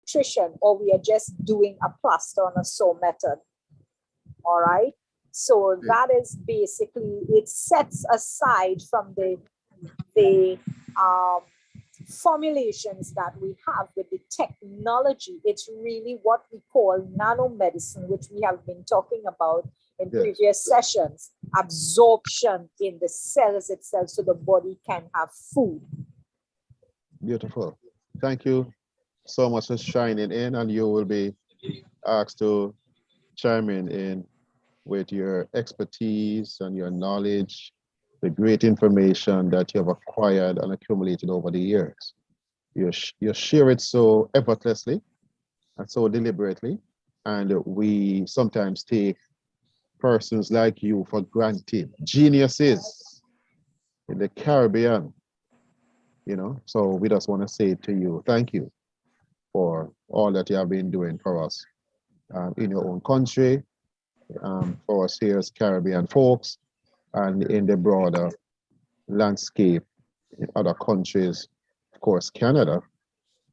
nutrition, or we are just doing a plaster on a sew method. All right. So that is basically, it sets aside from the formulations that we have with the technology. It's really what we call nanomedicine, which we have been talking about in previous sessions, absorption in the cells itself so the body can have food. Beautiful. Thank you so much for shining in, and you will be asked to chime in with your expertise and your knowledge, the great information that you have acquired and accumulated over the years. You share it so effortlessly and so deliberately, and we sometimes take persons like you for granted, geniuses in the Caribbean, you know. So we just want to say to you, thank you for all that you have been doing for us in your own country, for us here as Caribbean folks, and in the broader landscape in other countries. Of course, Canada,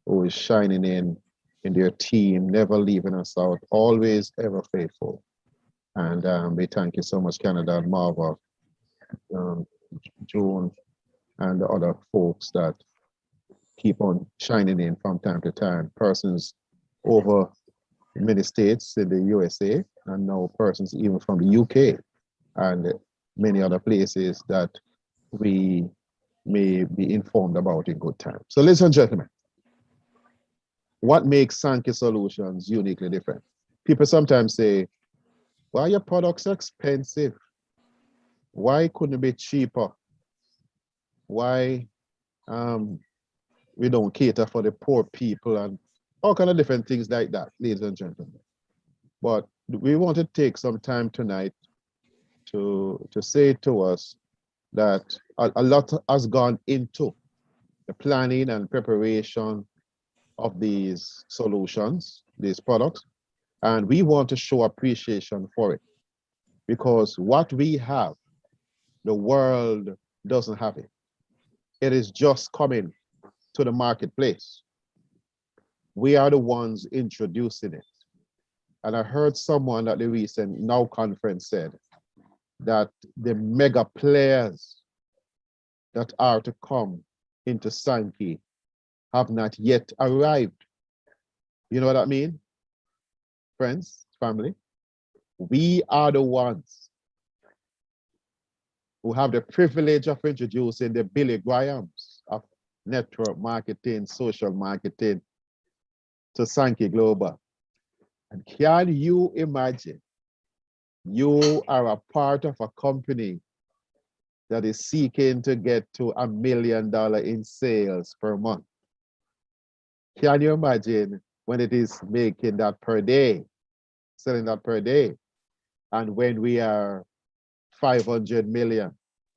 who is shining in their team, never leaving us out, always ever faithful. And we thank you so much, Canada, and Marva, June, and the other folks that keep on shining in from time to time. Persons over many states in the USA, and now persons even from the UK and many other places that we may be informed about in good time. So ladies and gentlemen, what makes Sankey Solutions uniquely different? People sometimes say, why are your products expensive? Why couldn't it be cheaper? Why we don't cater for the poor people and all kind of different things like that, ladies and gentlemen. But we want to take some time tonight to say to us that a lot has gone into the planning and preparation of these solutions, these products, and we want to show appreciation for it, because what we have, the world doesn't have it. It is just coming to the marketplace. We are the ones introducing it. And I heard someone at the recent Now conference said that the mega players that are to come into Sankey have not yet arrived. You know what I mean? Friends, family, we are the ones who have the privilege of introducing the Billy Grahams of network marketing, social marketing to Sankey Global. And can you imagine, you are a part of a company that is seeking to get to $1 million in sales per month. Can you imagine when it is making that per day, selling that per day? And when we are 500 million,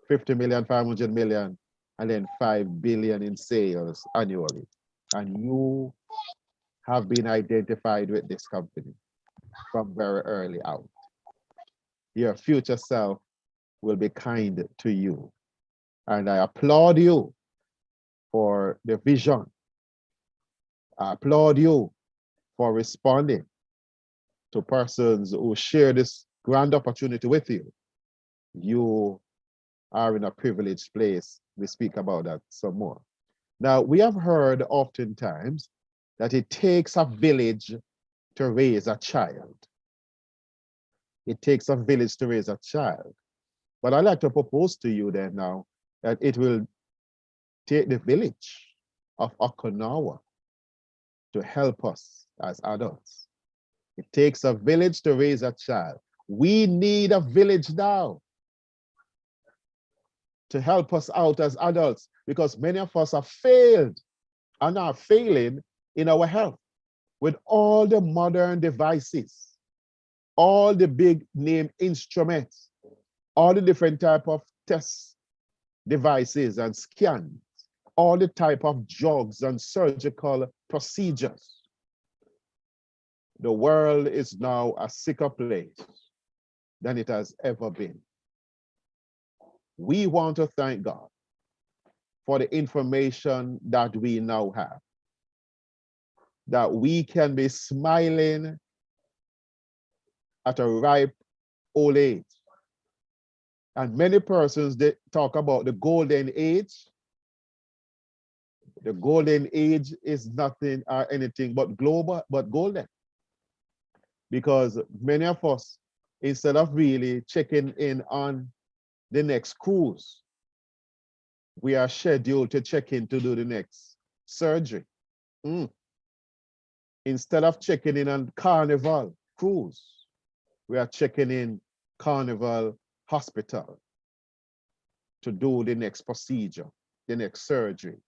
50 million, 500 million, and then 5 billion in sales annually. And you have been identified with this company from very early out. Your future self will be kind to you. And I applaud you for the vision. I applaud you for responding to persons who share this grand opportunity with you. You are in a privileged place. We speak about that some more. Now, we have heard oftentimes that it takes a village to raise a child. It takes a village to raise a child. But I'd like to propose to you then now that it will take the village of Okinawa to help us as adults. It takes a village to raise a child. We need a village now to help us out as adults, because many of us have failed and are failing in our health with all the modern devices, all the big name instruments, all the different type of test devices and scans, all the type of drugs and surgical procedures. The world is now a sicker place than it has ever been. We want to thank God for the information that we now have. that we can be smiling at a ripe old age. And many persons, they talk about the golden age. The golden age is nothing or anything but global, but golden. Because many of us, instead of really checking in on the next cruise, we are scheduled to check in to do the next surgery. Instead of checking in on Carnival cruise, we are checking in Carnival hospital to do the next procedure, the next surgery.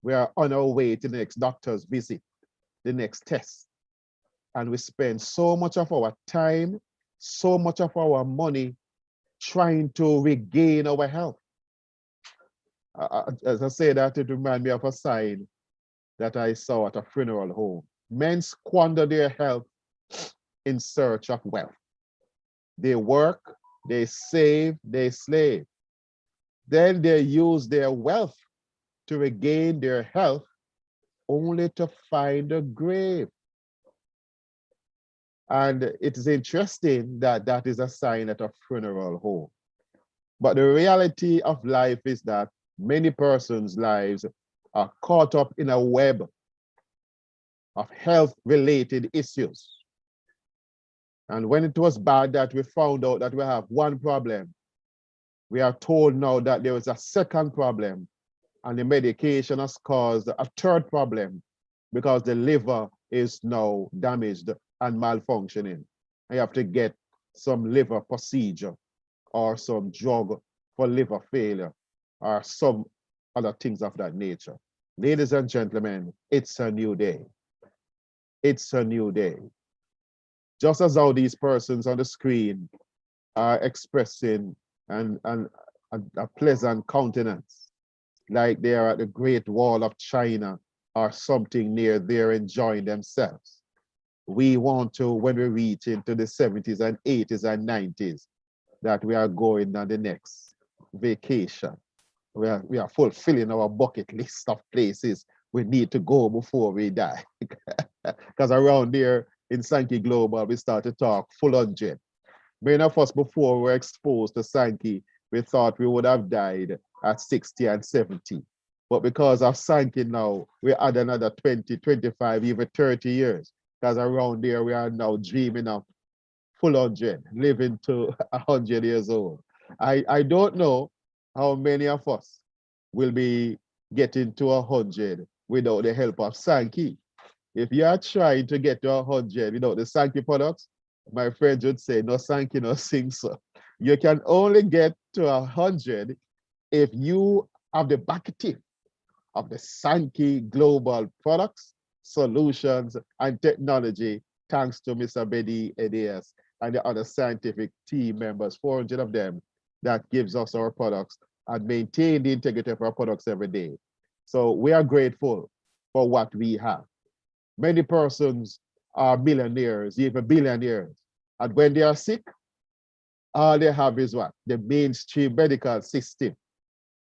We are on our way to the next doctor's visit, the next test. And we spend so much of our time, so much of our money trying to regain our health. As I say that, it reminds me of a sign that I saw at a funeral home. Men squander their health in search of wealth. They work, they save, they slave. Then they use their wealth to regain their health, only to find a grave. And it is interesting that that is a sign at a funeral home. But the reality of life is that many persons' lives are caught up in a web of health-related issues. And when it was bad that we found out that we have one problem, we are told now that there is a second problem, and the medication has caused a third problem because the liver is now damaged and malfunctioning. You have to get some liver procedure or some drug for liver failure or some other things of that nature. Ladies and gentlemen, it's a new day. It's a new day. Just as how these persons on the screen are expressing a pleasant countenance, like they are at the Great Wall of China or something near there enjoying themselves. We want to, when we reach into the 70s and 80s and 90s, that we are going on the next vacation. We are fulfilling our bucket list of places we need to go before we die. Because around there in Sankey Global, we start to talk full 100. Many of us before were exposed to Sankey, we thought we would have died at 60 and 70. But because of Sankey now, we add another 20, 25, even 30 years. Because around there, we are now dreaming of full 100, living to 100 years old. I don't know how many of us will be getting to 100 without the help of Sankey. If you are trying to get to 100 without the Sankey products, my friends would say, no Sankey, no sing so. You can only get to 100 if you have the backing of the Sankey Global products, solutions, and technology, thanks to Mr. Bedi Edias and the other scientific team members, 400 of them, that gives us our products and maintain the integrity of our products every day. So we are grateful for what we have. Many persons are millionaires, even billionaires. And when they are sick, all they have is what? The mainstream medical system.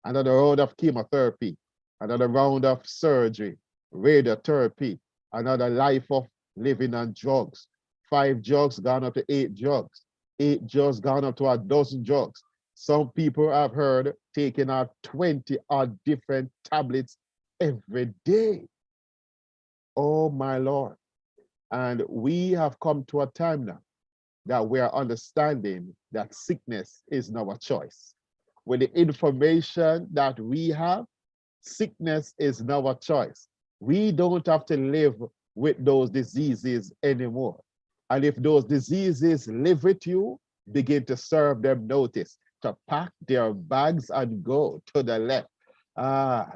Another round of chemotherapy, another round of surgery, radiotherapy, another life of living on drugs. 5 drugs gone up to 8 drugs. 8 drugs gone up to a dozen drugs. Some people I've heard taking out 20 odd different tablets every day. Oh my Lord. And we have come to a time now that we are understanding that sickness is not a choice. With the information that we have, sickness is not a choice. We don't have to live with those diseases anymore. And if those diseases live with you, begin to serve them notice, to pack their bags and go to the left.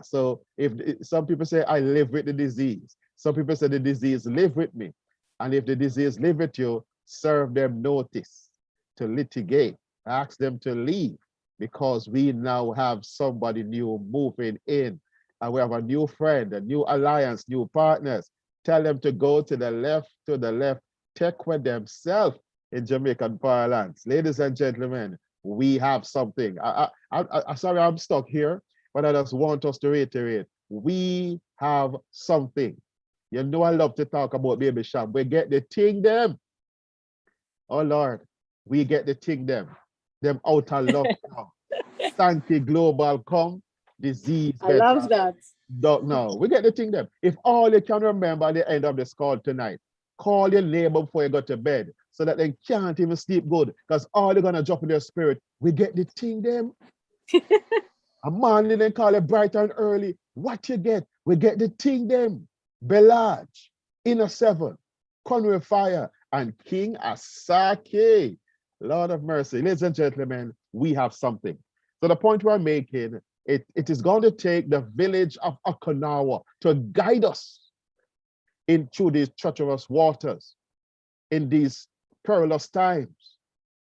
So if some people say, I live with the disease. Some people say the disease live with me. And if the disease live with you, serve them notice to litigate, ask them to leave, because we now have somebody new moving in. And we have a new friend, a new alliance, new partners. Tell them to go to the left, take with themselves in Jamaican parlance. Ladies and gentlemen, we have something. Sorry, I'm stuck here, but I just want us to reiterate. We have something. You know I love to talk about baby shop. We get the thing them. Oh Lord, we get the thing them. Them out of lockdown. Sankey Global come, disease I love better. that. Don't know. We get the thing them. If all you can remember at the end of this call tonight, call your neighbor before you go to bed so that they can't even sleep good because all they're gonna drop in their spirit. We get the thing them. A morning then call it bright and early. What you get? We get the thing them. Belage, Inner Seven, Conway Fire, and King Asake. Lord of mercy. Ladies and gentlemen, we have something. So the point we're making, it is going to take the village of Okinawa to guide us into these treacherous waters in these perilous times.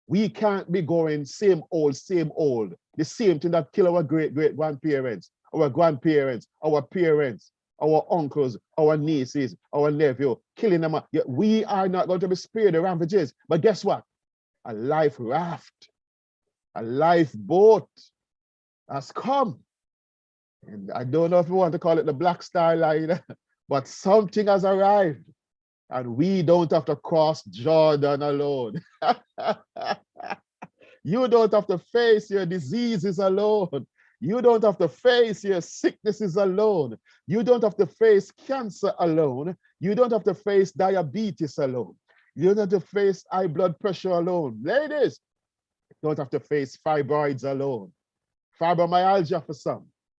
We can't be going same old, the same thing that kill our great-great-grandparents, our grandparents, our parents, our uncles, our nieces, our nephew, killing them. We are not going to be spared the ravages. But guess what? A life raft, a lifeboat has come. And I don't know if you want to call it the Black Star Line, but something has arrived. And we don't have to cross Jordan alone. You don't have to face your diseases alone. You don't have to face your sicknesses alone. You don't have to face cancer alone. You don't have to face diabetes alone. You don't have to face high blood pressure alone. Ladies, you don't have to face fibroids alone. Fibromyalgia for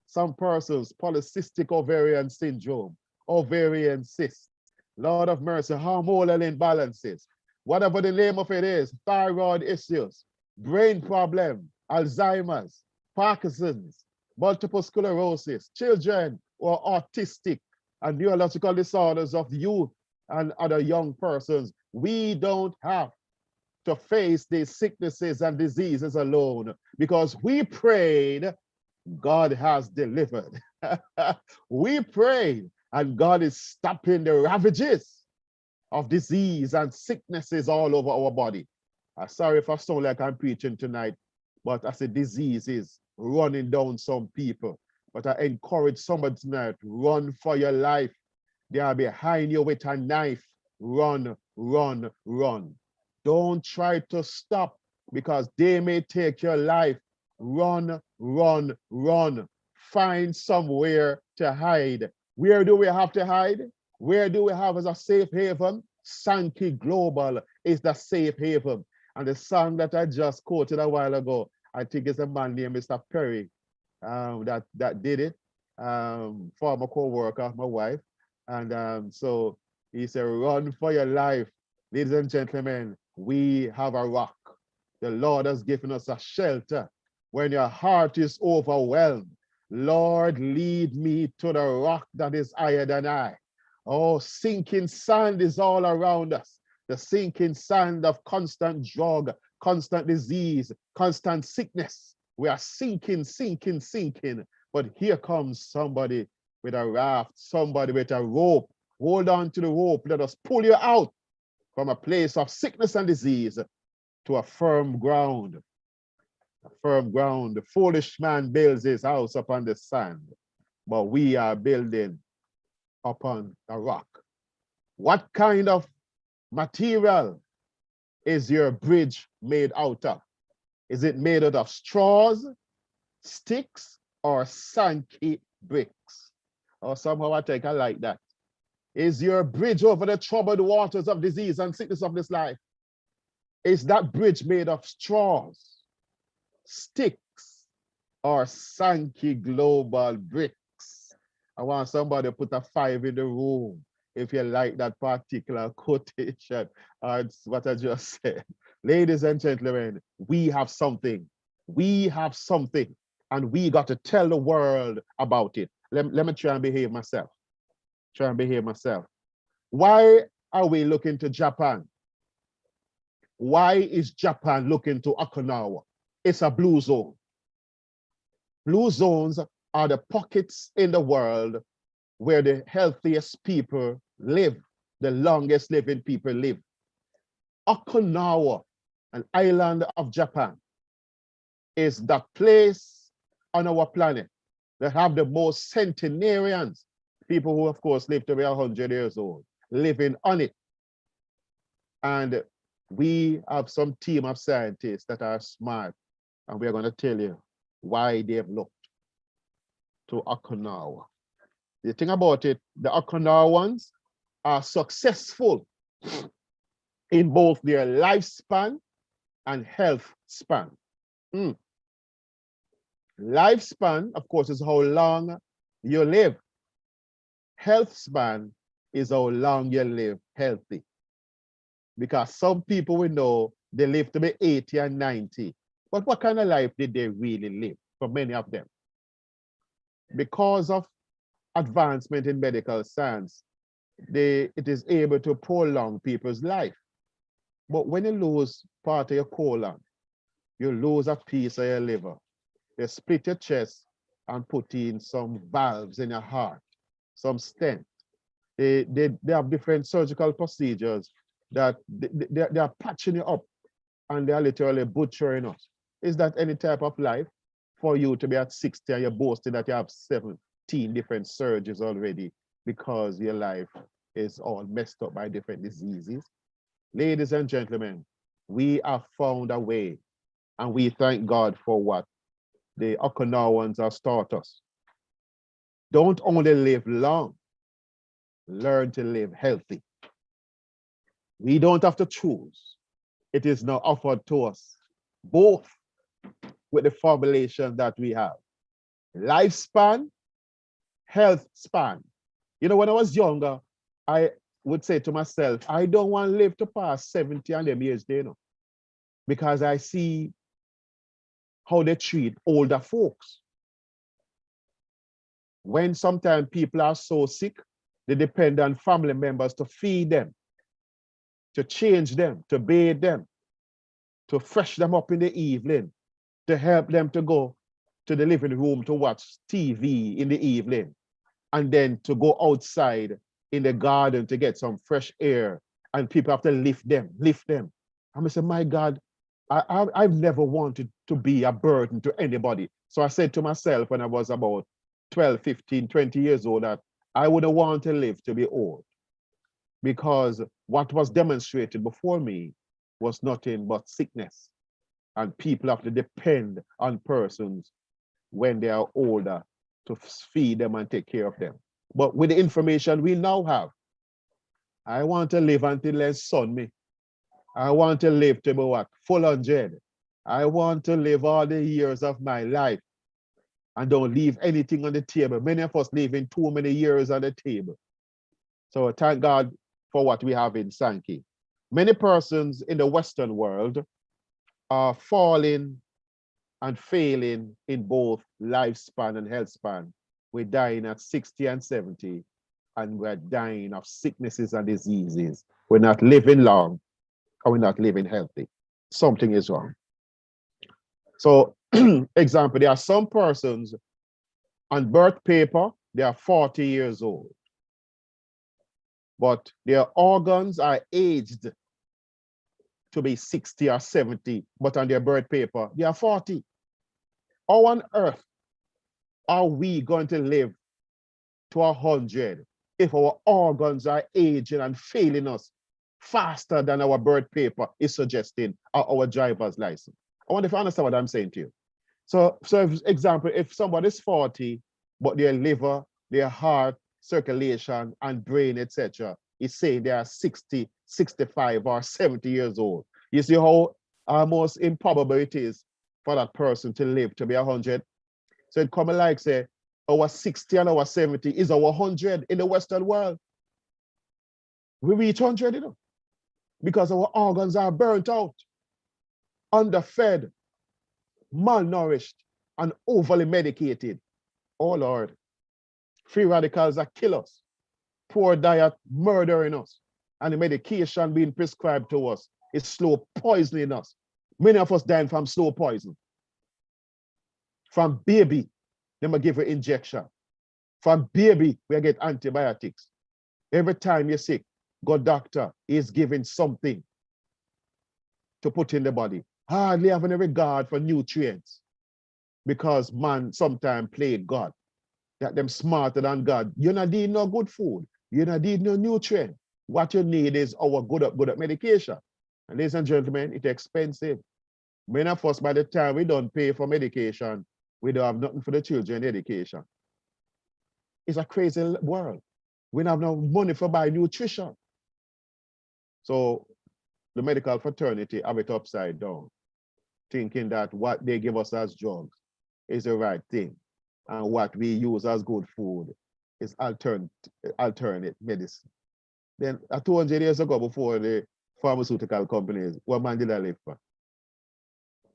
some persons, polycystic ovarian syndrome, ovarian cyst. Lord of mercy, hormonal imbalances, whatever the name of it is, thyroid issues, brain problem, Alzheimer's, Parkinson's, multiple sclerosis, children who are autistic and neurological disorders of youth and other young persons. We don't have to face these sicknesses and diseases alone because we prayed, God has delivered. We prayed and God is stopping the ravages of disease and sicknesses all over our body. Sorry if I sound like I'm preaching tonight, but I say disease is running down some people. But I encourage somebody tonight, run for your life. They are behind you with a knife. Run, run, run. Don't try to stop because they may take your life. Run, run, run. Find somewhere to hide. Where do we have to hide? Where do we have as a safe haven? Sankey Global is the safe haven. And the song that I just quoted a while ago, I think it's a man named Mr. Perry that did it, former co-worker, my wife. And so he said, run for your life. Ladies and gentlemen, we have a rock. The Lord has given us a shelter. When your heart is overwhelmed, Lord, lead me to the rock that is higher than I. Oh, sinking sand is all around us. The sinking sand of constant drug, constant disease, constant sickness. We are sinking, sinking, sinking. But here comes somebody with a raft, somebody with a rope. Hold on to the rope. Let us pull you out from a place of sickness and disease to a firm ground. A firm ground. The foolish man builds his house upon the sand, but we are building upon a rock. What kind of material is your bridge made out of? Is it made out of straws, sticks, or Sankey bricks? Or somehow I think I like that. Is your bridge over the troubled waters of disease and sickness of this life? Is that bridge made of straws, sticks, or Sankey Global bricks? I want somebody to put a 5 in the room if you like that particular quotation. It's what I just said. Ladies and gentlemen, we have something. We have something, and we got to tell the world about it. Let me try and behave myself. Try and behave myself. Why are we looking to Japan? Why is Japan looking to Okinawa? It's a blue zone. Blue zones are the pockets in the world where the healthiest people live, the longest living people live. Okinawa, an island of Japan, is the place on our planet that have the most centenarians, People who, of course, live to be 100 years old, living on it. And we have some team of scientists that are smart, and we're going to tell you why they've looked to Okinawa. The thing about it, the Okinawans are successful in both their lifespan and health span. Lifespan, of course, is how long you live. Health span is how long you live healthy. Because some people we know, they live to be 80 and 90. But what kind of life did they really live for many of them? Because of advancement in medical science, it is able to prolong people's life. But when you lose part of your colon, you lose a piece of your liver. They split your chest and put in some valves in your heart, some stent. They have different surgical procedures that they are patching you up and they are literally butchering us. Is that any type of life for you to be at 60 and you're boasting that you have 17 different surgeries already because your life is all messed up by different diseases? Ladies and gentlemen, we have found a way, and we thank God for what the Okinawans have taught us. Don't only live long, learn to live healthy. We don't have to choose. It is now offered to us, both with the formulation that we have. Lifespan, health span. You know, when I was younger, I would say to myself, I don't want to live to past 70 and them years, you know, because I see how they treat older folks. When sometimes people are so sick, they depend on family members to feed them, to change them, to bathe them, to fresh them up in the evening, to help them to go to the living room to watch TV in the evening, and then to go outside in the garden to get some fresh air, and people have to lift them, lift them. I'm say, my God, I've never wanted to be a burden to anybody. So I said to myself when I was about 12, 15, 20 years old, that I wouldn't want to live to be old, because what was demonstrated before me was nothing but sickness. And people have to depend on persons when they are older to feed them and take care of them. But with the information we now have, I want to live until they son me. I want to live to be what? Full 100. I want to live all the years of my life and don't leave anything on the table. Many of us leaving too many years on the table. So thank God for what we have in Sankey. Many persons in the Western world are falling and failing in both lifespan and health span. We're dying at 60 and 70, and we're dying of sicknesses and diseases. We're not living long, and we're not living healthy. Something is wrong. So, example, there are some persons on birth paper, they are 40 years old, but their organs are aged to be 60 or 70, but on their birth paper, they are 40. How on earth are we going to live to 100 if our organs are aging and failing us faster than our birth paper is suggesting, or our driver's license? I wonder if you understand what I'm saying to you. So for example, if somebody's 40, but their liver, their heart, circulation, and brain, etc., is saying they are 60, 65, or 70 years old. You see how almost improbable it is for that person to live to be 100? So it come like say, our 60 and our 70 is our 100 in the Western world. We reach 100, you know, because our organs are burnt out, underfed, malnourished, and overly medicated. Oh Lord, free radicals that kill us, poor diet murdering us, and the medication being prescribed to us is slow poisoning us. Many of us dying from slow poison. From baby, they might give an injection. From baby, we get antibiotics. Every time you're sick, go doctor, is giving something to put in the body. Hardly having a regard for nutrients, because man sometimes play God. that them smarter than God. You not need no good food. You not need no nutrient. What you need is our good up medication. And ladies and gentlemen, it's expensive. Many of us, by the time we don't pay for medication, we don't have nothing for the children education. It's a crazy world. We don't have no money for buy nutrition. So the medical fraternity have it upside down, thinking that what they give us as drugs is the right thing. And what we use as good food is alternate medicine. Then 200 years ago, before the pharmaceutical companies, what man did I live for?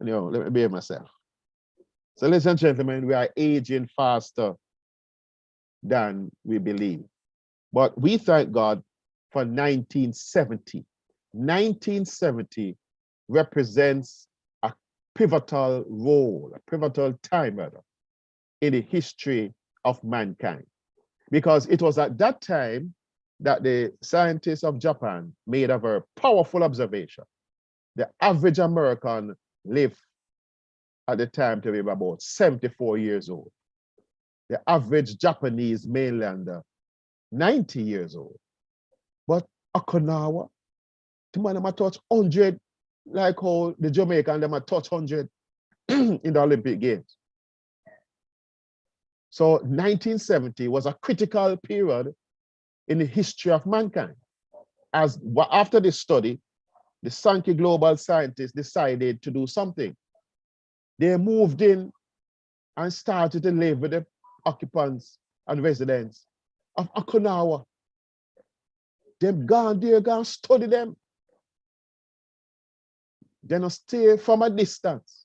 You know, let me behave myself. So ladies and gentlemen, we are aging faster than we believe. But we thank God for 1970. 1970 represents a pivotal role, a pivotal time rather, in the history of mankind. Because it was at that time that the scientists of Japan made a very powerful observation. The average American lived at the time to be about 74 years old. The average Japanese mainlander, 90 years old. But Okinawa, the man might touch 100, like how the Jamaican them might touch 100 in the Olympic Games. So 1970 was a critical period in the history of mankind. As after this study, the Sankey global scientists decided to do something. They moved in and started to live with the occupants and residents of Okinawa. They've gone there, gone study them. They don't stay from a distance.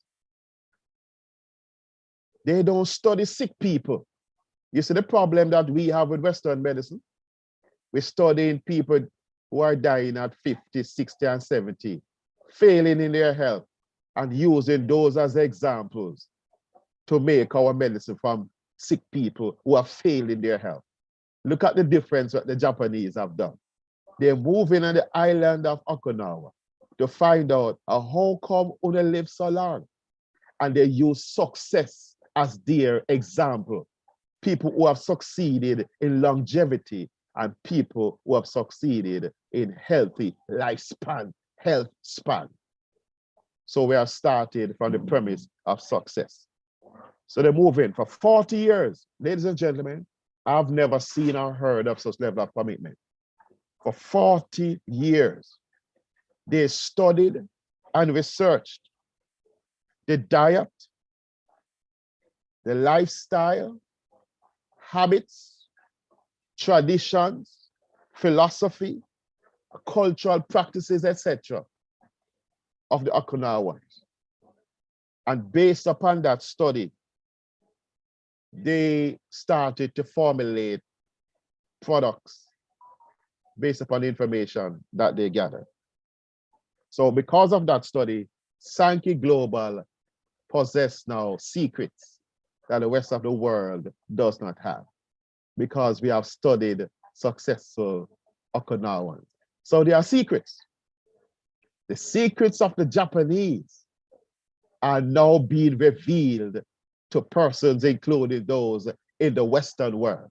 They don't study sick people. You see the problem that we have with Western medicine? We're studying people who are dying at 50, 60, and 70, failing in their health, and using those as examples to make our medicine from sick people who have failed in their health. Look at the difference that the Japanese have done. They're moving on the island of Okinawa to find out how come they live so long. And they use success as their example. People who have succeeded in longevity and people who have succeeded in healthy lifespan, health span. So we have started from the premise of success. So they're moving for 40 years. Ladies and gentlemen, I've never seen or heard of such level of commitment. For 40 years, they studied and researched the diet, the lifestyle, habits, traditions, philosophy, cultural practices, etc. of the Okinawans. And based upon that study, they started to formulate products based upon the information that they gathered. So because of that study, Sankey Global possess now secrets that the rest of the world does not have, because we have studied successful Okinawans. So there are secrets. The secrets of the Japanese are now being revealed to persons, including those in the Western world.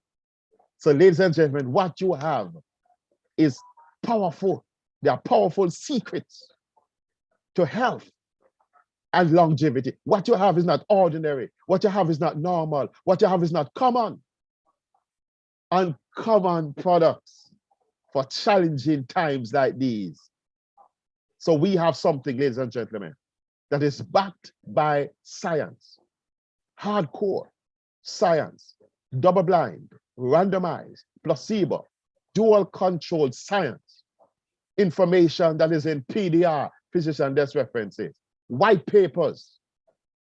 So ladies and gentlemen, what you have is powerful. There are powerful secrets to health and longevity. What you have is not ordinary. What you have is not normal. What you have is not common. Uncommon products for challenging times like these. So we have something, ladies and gentlemen, that is backed by science, hardcore science, double-blind, randomized, placebo, dual-controlled science, information that is in PDR, physician desk references, white papers,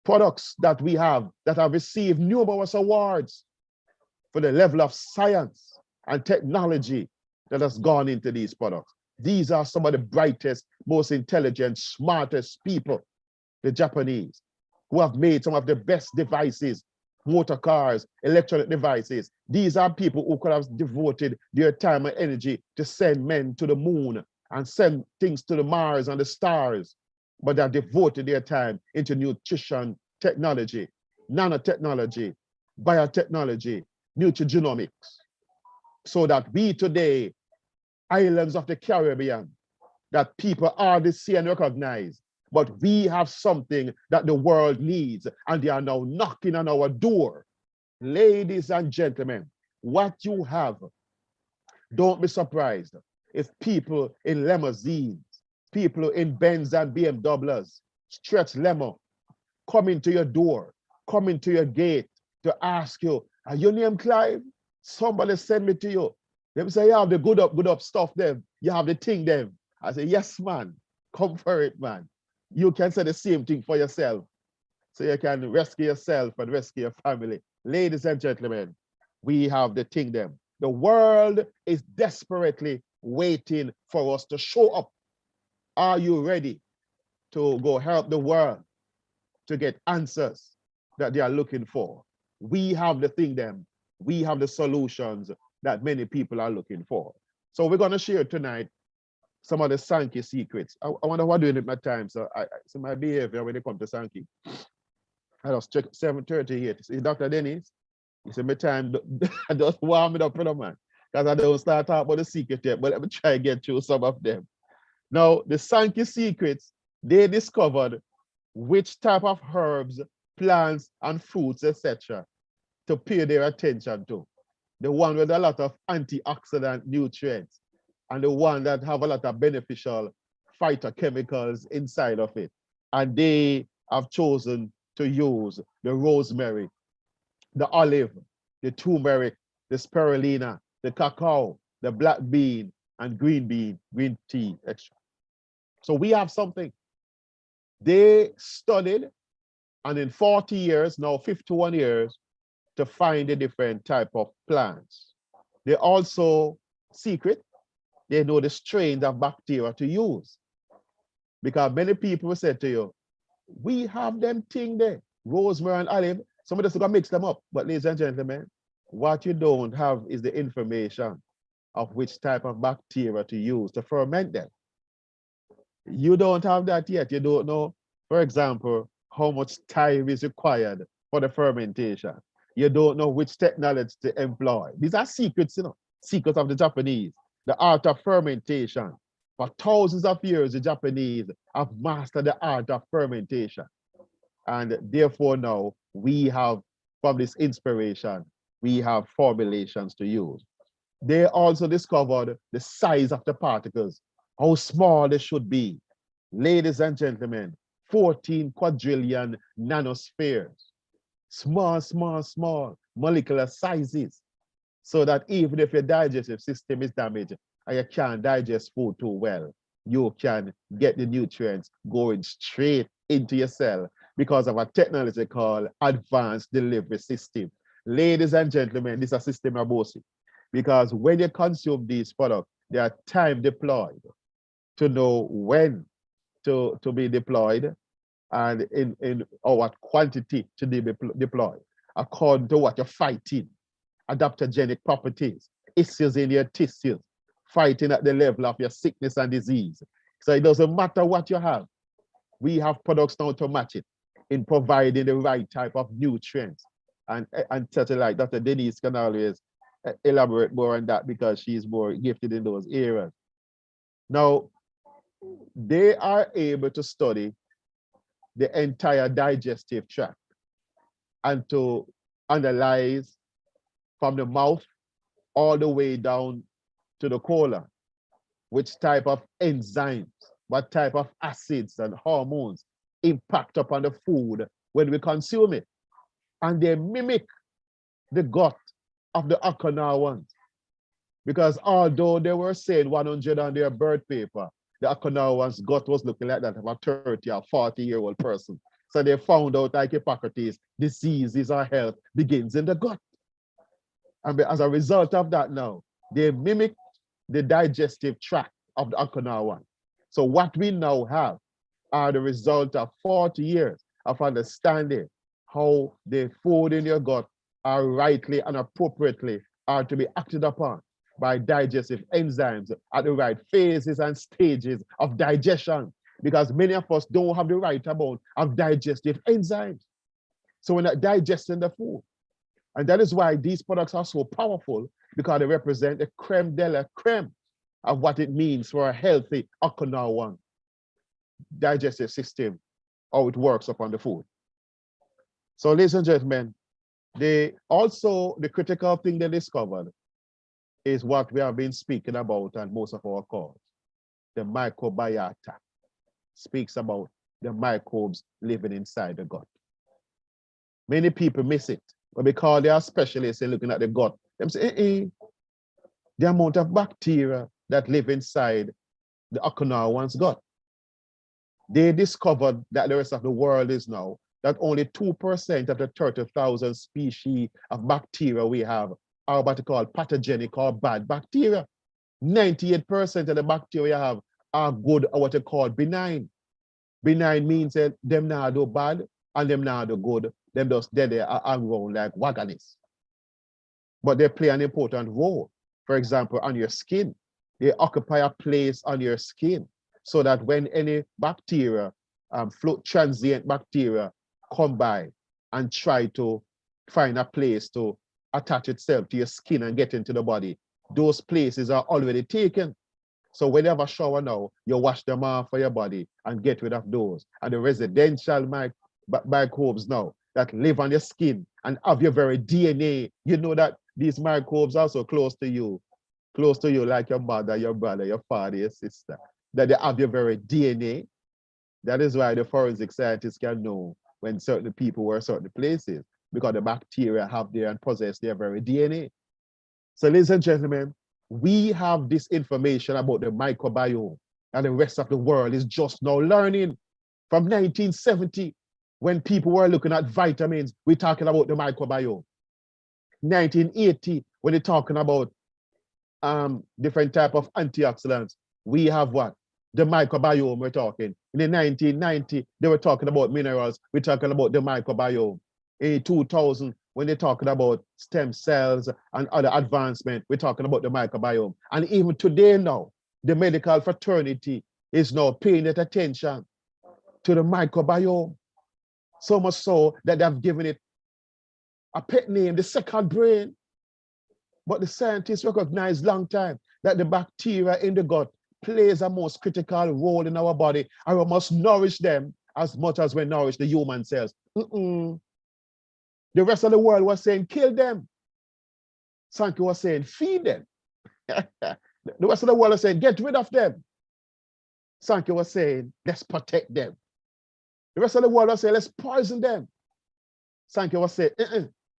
products that we have that have received numerous awards for the level of science and technology that has gone into these products. These are some of the brightest, most intelligent, smartest people, the Japanese, who have made some of the best devices, motor cars, electronic devices. These are people who could have devoted their time and energy to send men to the moon and send things to the Mars and the stars, but they have devoted their time into nutrition technology, nanotechnology, biotechnology, nutrigenomics, so that we today, islands of the Caribbean, that people hardly see and recognize, but we have something that the world needs, and they are now knocking on our door. Ladies and gentlemen, what you have, don't be surprised if people in limousines, people in Benz and BMWs, stretch limo, come into your door, come into your gate to ask you, are your name Clive? Somebody send me to you. They say, you have the good up stuff them. You have the thing them. I say, yes, man. Come for it, man. You can say the same thing for yourself. So you can rescue yourself and rescue your family. Ladies and gentlemen, we have the thing them. The world is desperately waiting for us to show up. Are you ready to go help the world to get answers that they are looking for? We have the thing them. We have the solutions that many people are looking for. So we're going to share tonight some of the Sankey secrets. I wonder what I'm doing at my time. So my behavior when it comes to Sankey. I just check 7:38. See, Dr. Dennis, he said, my time, I just warm it up for the man. Because I don't start talking about the secret yet, but let me try to get through some of them. Now, the Sankey secrets, they discovered which type of herbs, plants, and fruits, etc., to pay their attention to. The one with a lot of antioxidant nutrients, and the one that have a lot of beneficial phytochemicals inside of it. And they have chosen to use the rosemary, the olive, the turmeric, the spirulina, the cacao, the black bean, and green tea extra. So we have something. They studied, and in 40 years, now 51 years, to find a different type of plants. They also, secret, they know the strains of bacteria to use. Because many people said to you, we have them thing there, rosemary and olive. Somebody just gonna mix them up. But ladies and gentlemen, what you don't have is the information of which type of bacteria to use to ferment them. You don't have that yet. You don't know, for example, how much time is required for the fermentation. You don't know which technology to employ. These are secrets, secrets of the Japanese, the art of fermentation. For thousands of years, the Japanese have mastered the art of fermentation. And therefore now we have, from this inspiration, we have formulations to use. They also discovered the size of the particles, how small they should be. Ladies and gentlemen, 14 quadrillion nanospheres. Small molecular sizes. So that even if your digestive system is damaged and you can't digest food too well, you can get the nutrients going straight into your cell because of a technology called advanced delivery system. Ladies and gentlemen, this is a system of bossy. Because when you consume these products, they are time deployed to know when to be deployed and in or what quantity to be deployed according to what you're fighting, adaptogenic properties, issues in your tissues, fighting at the level of your sickness and disease. So it doesn't matter what you have. We have products now to match it in providing the right type of nutrients. And such like Dr. Denise can always elaborate more on that because she's more gifted in those areas. Now, they are able to study the entire digestive tract and to analyze from the mouth all the way down to the colon, which type of enzymes, what type of acids and hormones impact upon the food when we consume it. And they mimic the gut of the Okanawans. Because although they were saying 100 on their birth paper, the Okanawans' gut was looking like that of a 30 or 40-year-old person. So they found out, like Hippocrates, diseases or health begins in the gut. And as a result of that now, they mimic the digestive tract of the Okinawan. So what we now have are the result of 40 years of understanding how the food in your gut are rightly and appropriately are to be acted upon by digestive enzymes at the right phases and stages of digestion, because many of us don't have the right amount of digestive enzymes. So we're not digesting the food. And that is why these products are so powerful, because they represent the creme de la creme of what it means for a healthy Okinawan digestive system, how it works upon the food. So ladies and gentlemen, the critical thing they discovered is what we have been speaking about on most of our calls. The microbiota speaks about the microbes living inside the gut. Many people miss it, but because they are specialists in looking at the gut, they say, the amount of bacteria that live inside the Okinawan's gut. They discovered that the rest of the world is now that only 2% of the 30,000 species of bacteria we have are what they call pathogenic or bad bacteria. 98% of the bacteria we have are good or what they call benign. Benign means that them not do bad and them not do good. Them just dead there are around like wagonists. But they play an important role. For example, on your skin, they occupy a place on your skin so that when any bacteria, transient bacteria, come by and try to find a place to attach itself to your skin and get into the body, those places are already taken. So when you have a shower now, you wash them off for your body and get rid of those. And the residential microbes now that live on your skin and have your very DNA, you know that these microbes are so close to you like your mother, your brother, your father, your sister, that they have your very DNA. That is why the forensic scientists can know when certain people were certain places, because the bacteria have their and possess their very DNA. So ladies and gentlemen, we have this information about the microbiome, and the rest of the world is just now learning. From 1970, when people were looking at vitamins, we're talking about the microbiome. 1980, when they're talking about different type of antioxidants, we have what? The microbiome we're talking. In the 1990, they were talking about minerals, we're talking about the microbiome. In 2000, when they're talking about stem cells and other advancement, we're talking about the microbiome. And even today now, the medical fraternity is now paying attention to the microbiome. So much so that they've given it a pet name, the second brain. But the scientists recognize long time that the bacteria in the gut plays a most critical role in our body, and we must nourish them as much as we nourish the human cells. The rest of the world was saying, kill them. Sankey was saying, feed them. The rest of the world was saying, get rid of them. Sankey was saying, let's protect them. The rest of the world was saying, let's poison them. Sankey was saying,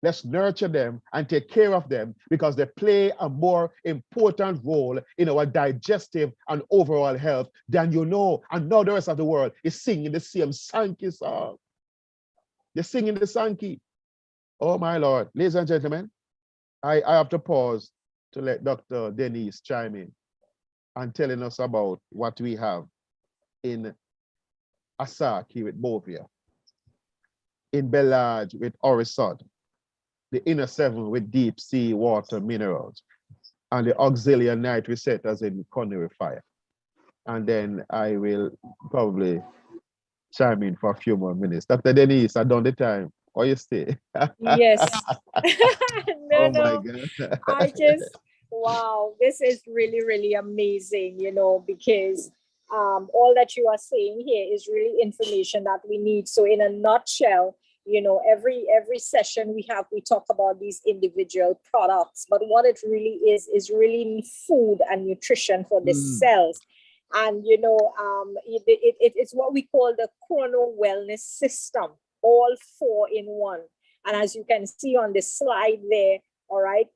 let's nurture them and take care of them, because they play a more important role in our digestive and overall health than you know. And now the rest of the world is singing the same Sankey song. They're singing the Sankey. Oh my Lord. Ladies and gentlemen, I have to pause to let Dr. Denise chime in and telling us about what we have in Asaki with Bovia, in Bellage with Orisod, the inner seven with deep sea water minerals, and the auxiliary night receptors in culinary fire. And then I will probably chime in for a few more minutes. Dr. Denise, I done the time. Or you stay? Yes. Oh No. my God. Wow, this is really, really amazing, because all that you are saying here is really information that we need. So in a nutshell, every session we talk about these individual products, but what it really is really food and nutrition for the cells. And it's what we call the chrono wellness system, all four in one. And as you can see on the slide there, all right,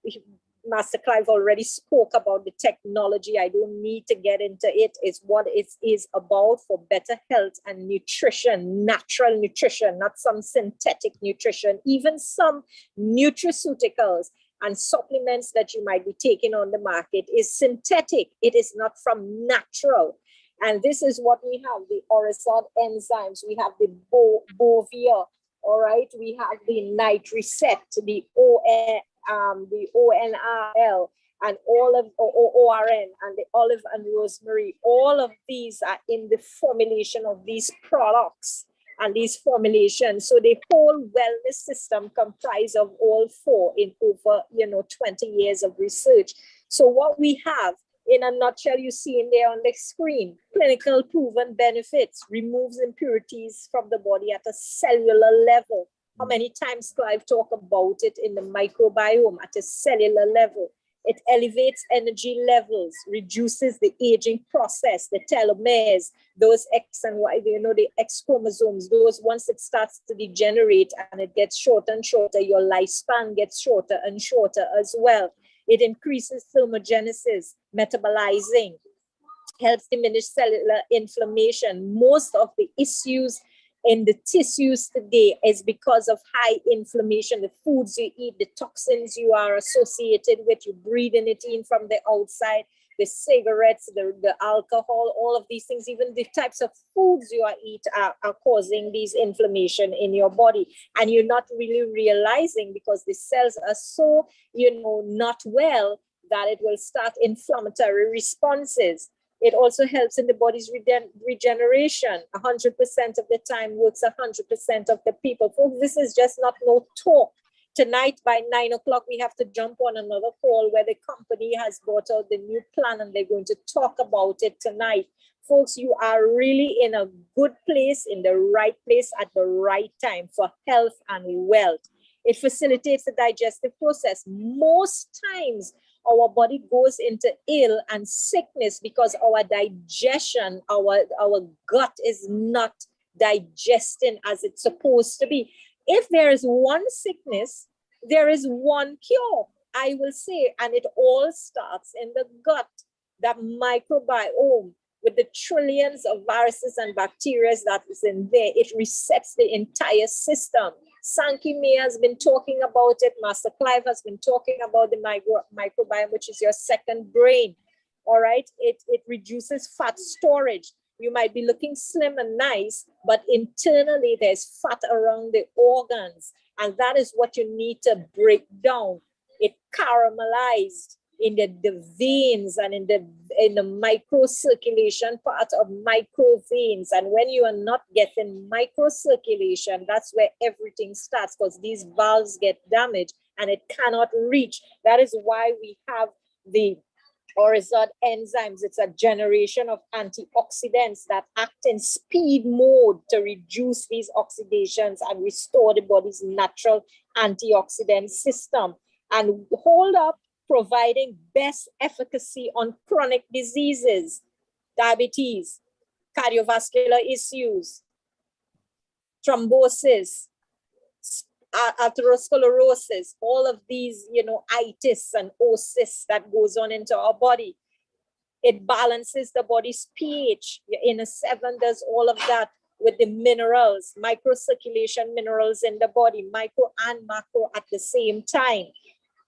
Master Clive already spoke about the technology. I don't need to get into it. It's what it is about for better health and nutrition, natural nutrition, not some synthetic nutrition, even some nutraceuticals and supplements that you might be taking on the market is synthetic. It is not from natural. And this is what we have, the Orisod enzymes. We have the Bovia, all right? We have the nitricept, the ONRL, and all of ORN, and the olive and rosemary. All of these are in the formulation of these products. and these formulations. So the whole wellness system comprised of all four in over 20 years of research. So what we have in a nutshell, you see in there on the screen: clinical proven benefits, removes impurities from the body at a cellular level. How many times Clive talk about it in the microbiome at a cellular level? It elevates energy levels, reduces the aging process, the telomeres, those X and Y, the X chromosomes, those once it starts to degenerate and it gets shorter and shorter, your lifespan gets shorter and shorter as well. It increases thermogenesis, metabolizing, helps diminish cellular inflammation. Most of the issues in the tissues today is because of high inflammation. The foods you eat, the toxins you are associated with, you breathing it in from the outside, the cigarettes, the alcohol, all of these things, even the types of foods you eat are causing these inflammation in your body. And you're not really realizing, because the cells are so, not well, that it will start inflammatory responses. It also helps in the body's regeneration. 100% of the time works 100% of the people. Folks, this is just not no talk. Tonight by 9 o'clock, we have to jump on another call where the company has brought out the new plan and they're going to talk about it tonight. Folks, you are really in a good place, in the right place at the right time for health and wealth. It facilitates the digestive process. Most times, our body goes into ill and sickness because our digestion, our gut is not digesting as it's supposed to be. If there is one sickness, there is one cure, I will say, and it all starts in the gut, that microbiome with the trillions of viruses and bacteria that is in there. It resets the entire system. Sankey May has been talking about it. Master Clive has been talking about the microbiome, which is your second brain. All right. It reduces fat storage. You might be looking slim and nice, but internally there's fat around the organs. And that is what you need to break down. It caramelized in the veins and in the microcirculation part of micro veins. And when you are not getting microcirculation, that's where everything starts, because these valves get damaged and it cannot reach. That is why we have the Orizod enzymes. It's a generation of antioxidants that act in speed mode to reduce these oxidations and restore the body's natural antioxidant system. And hold up, providing best efficacy on chronic diseases, diabetes, cardiovascular issues, thrombosis, atherosclerosis, all of these, itis and osis that goes on into our body. It balances the body's pH. Your inner seven does all of that with the minerals, microcirculation minerals in the body, micro and macro at the same time.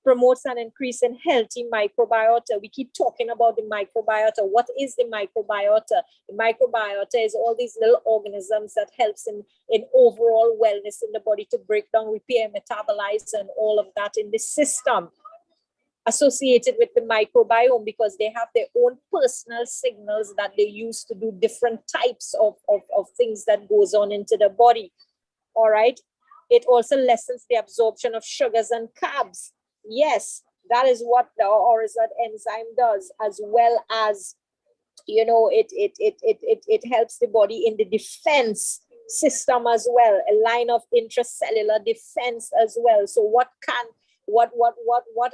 Promotes an increase in healthy microbiota. We keep talking about the microbiota. What is the microbiota? The microbiota is all these little organisms that helps in overall wellness in the body, to break down, repair, metabolize, and all of that in the system associated with the microbiome, because they have their own personal signals that they use to do different types of things that goes on into the body. All right. It also lessens the absorption of sugars and carbs. Yes, that is what the Orizod enzyme does, as well as, it helps the body in the defense system as well, a line of intracellular defense as well. So what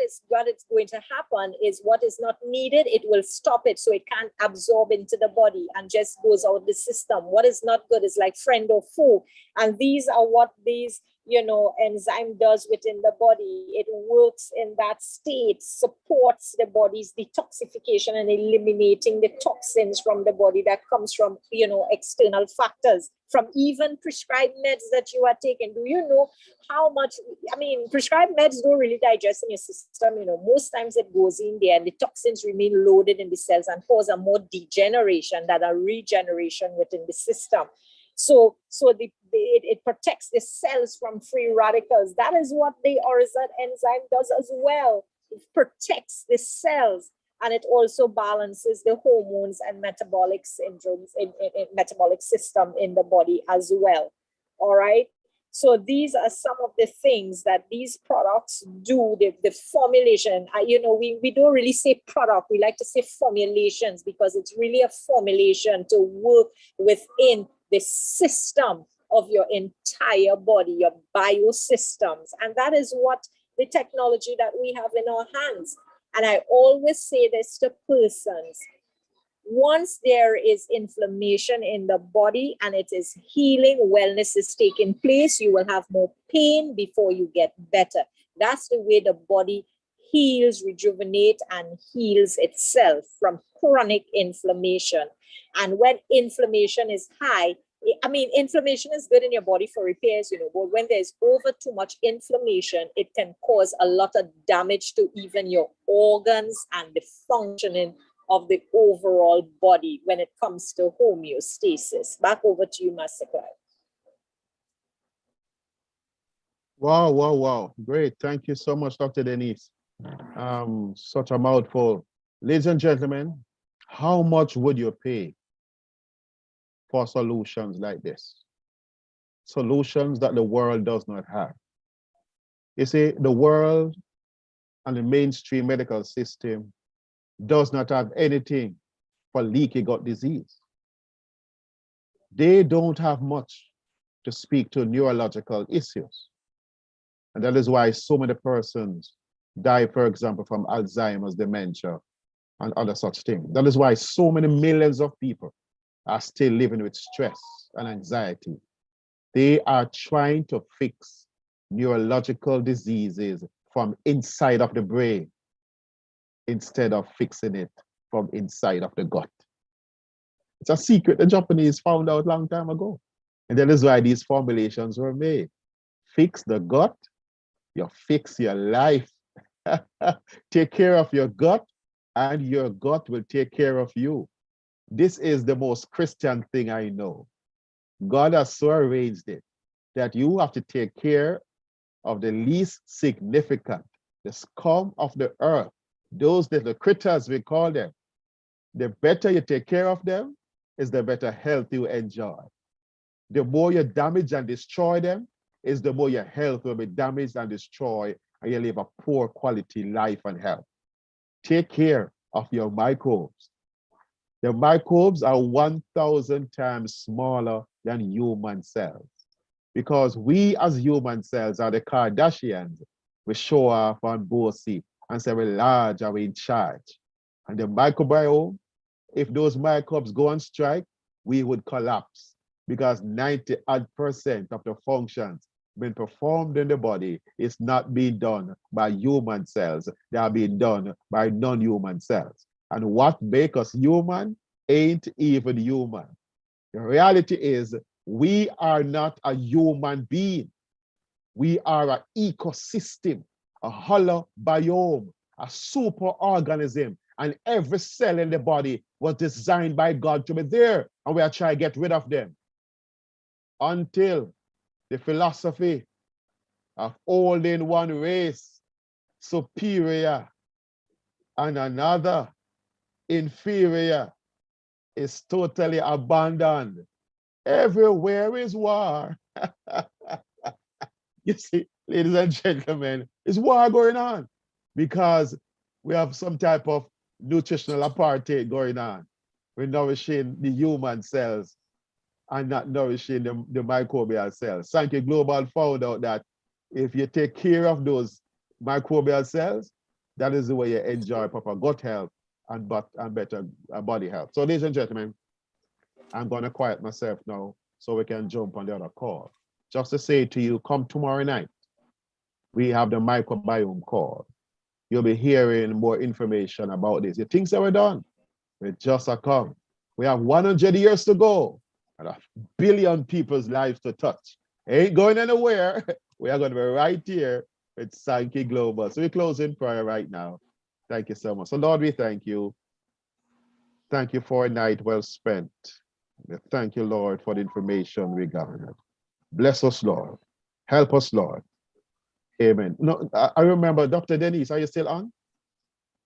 is going to happen is what is not needed, it will stop it, so it can't absorb into the body and just goes out the system. What is not good is like friend or foe, and these are what these enzyme does within the body. It works in that state, supports the body's detoxification and eliminating the toxins from the body that comes from external factors, from even prescribed meds that you are taking. Do you know how much, prescribed meds don't really digest in your system. Most times it goes in there and the toxins remain loaded in the cells and cause a more degeneration than a regeneration within the system. So it protects the cells from free radicals. That is what the Orizod enzyme does as well. It protects the cells, and it also balances the hormones and metabolic syndromes in metabolic system in the body as well. all right? So these are some of the things that these products do, the formulation. We don't really say product, we like to say formulations, because it's really a formulation to work within the system of your entire body, your biosystems. And that is what the technology that we have in our hands. And I always say this to persons: once there is inflammation in the body and it is healing, wellness is taking place, you will have more pain before you get better. That's the way the body heals, rejuvenates, and heals itself from chronic inflammation. And when inflammation is high, inflammation is good in your body for repairs, but when there's over too much inflammation, it can cause a lot of damage to even your organs and the functioning of the overall body when it comes to homeostasis. Back over to you, Master Clive. Wow, wow, wow. Great. Thank you so much, Dr. Denise. Such a mouthful. Ladies and gentlemen, how much would you pay for solutions like this? Solutions that the world does not have. You see, the world and the mainstream medical system does not have anything for leaky gut disease. They don't have much to speak to neurological issues. And that is why so many persons die, for example, from Alzheimer's, dementia, and other such things. That is why so many millions of people are still living with stress and anxiety. They are trying to fix neurological diseases from inside of the brain instead of fixing it from inside of the gut. It's a secret the Japanese found out a long time ago. And that is why these formulations were made. Fix the gut, you fix your life. Take care of your gut, and your gut will take care of you. This is the most Christian thing I know. God has so arranged it that you have to take care of the least significant, the scum of the earth, those little critters we call them. The better you take care of them, is the better health you enjoy. The more you damage and destroy them, is the more your health will be damaged and destroyed, and you live a poor quality life and health. Take care of your microbes. The microbes are 1,000 times smaller than human cells, because we as human cells are the Kardashians. We show off and bossy and say we're large and we're in charge. And the microbiome, if those microbes go on strike, we would collapse, because 90% of the functions being performed in the body is not being done by human cells. They are being done by non-human cells. And what makes us human ain't even human. The reality is we are not a human being. We are an ecosystem, a holobiome, a superorganism. And every cell in the body was designed by God to be there. And we are trying to get rid of them until the philosophy of holding one race superior and another inferior is totally abandoned. Everywhere is war. You see, ladies and gentlemen, it's war going on because we have some type of nutritional apartheid going on. We're nourishing the human cells and not nourishing the microbial cells. Sankey Global found out that if you take care of those microbial cells, that is the way you enjoy proper gut health and better body health. So, ladies and gentlemen, I'm going to quiet myself now so we can jump on the other call. Just to say to you, come tomorrow night, we have the microbiome call. You'll be hearing more information about this. The things that were done, they just are come. We have 100 years to go and 1 billion people's lives to touch. Ain't going anywhere. We are going to be right here with Sankey Global. So we close in prayer right now. Thank you so much. So Lord, we thank you. Thank you for a night well spent. Thank you, Lord, for the information we gathered. Bless us, Lord. Help us, Lord. Amen. No, I remember, Dr. Denise, are you still on?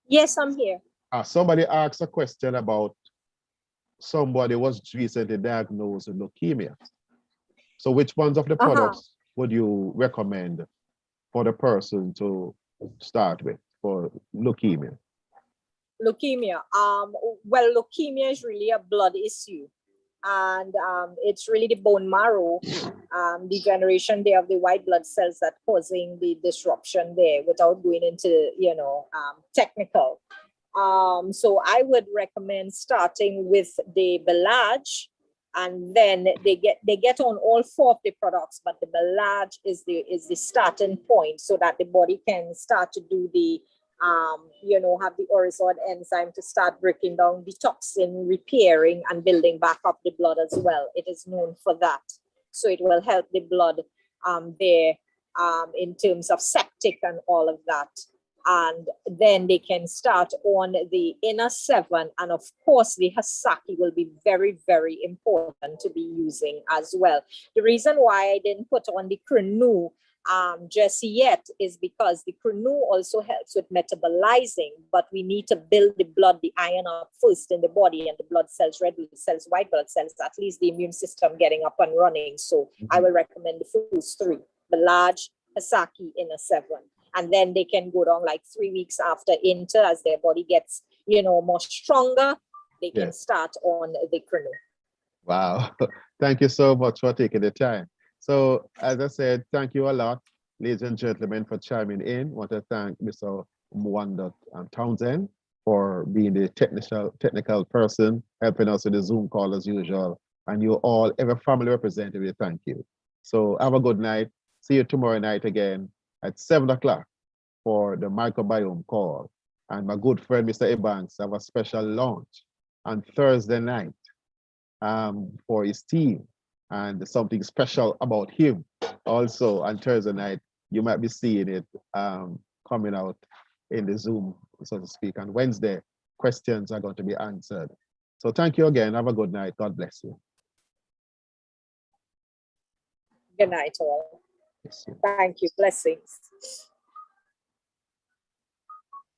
Yes, I'm here. Somebody asked a question about somebody was recently diagnosed with leukemia. So which ones of the Uh-huh. products would you recommend for the person to start with for leukemia? Leukemia. Well, leukemia is really a blood issue, and it's really the bone marrow degeneration there of the white blood cells that causing the disruption there. Without going into technical, so I would recommend starting with the Belage, and then they get on all four of the products, but the Belage is the starting point, so that the body can start to do the have the Orisod enzyme to start breaking down the toxin, repairing and building back up the blood as well. It is known for that. So it will help the blood there in terms of septic and all of that. And then they can start on the inner 7. And of course, the Hasaki will be very, very important to be using as well. The reason why I didn't put on the Crenu just yet is because the Crenu also helps with metabolizing, but we need to build the blood, the iron up first in the body, and the blood cells, red blood cells, white blood cells, at least the immune system getting up and running. So I will recommend the first 3, the large, Hasaki, inner 7. And then they can go down like 3 weeks after inter, as their body gets, more stronger, they can start on the Crenu. Wow. Thank you so much for taking the time. So as I said, thank you a lot, ladies and gentlemen, for chiming in. I want to thank Mr. Mwanda Townsend for being the technical person, helping us with the Zoom call as usual. And you all, every family representative, thank you. So have a good night. See you tomorrow night again at 7 o'clock for the microbiome call. And my good friend, Mr. Ebanks, have a special launch on Thursday night for his team, and something special about him also on Thursday night. You might be seeing it coming out in the Zoom, so to speak. On Wednesday, questions are going to be answered. So thank you again. Have a good night. God bless you. Good night, all. Yes, Thank you. Blessings.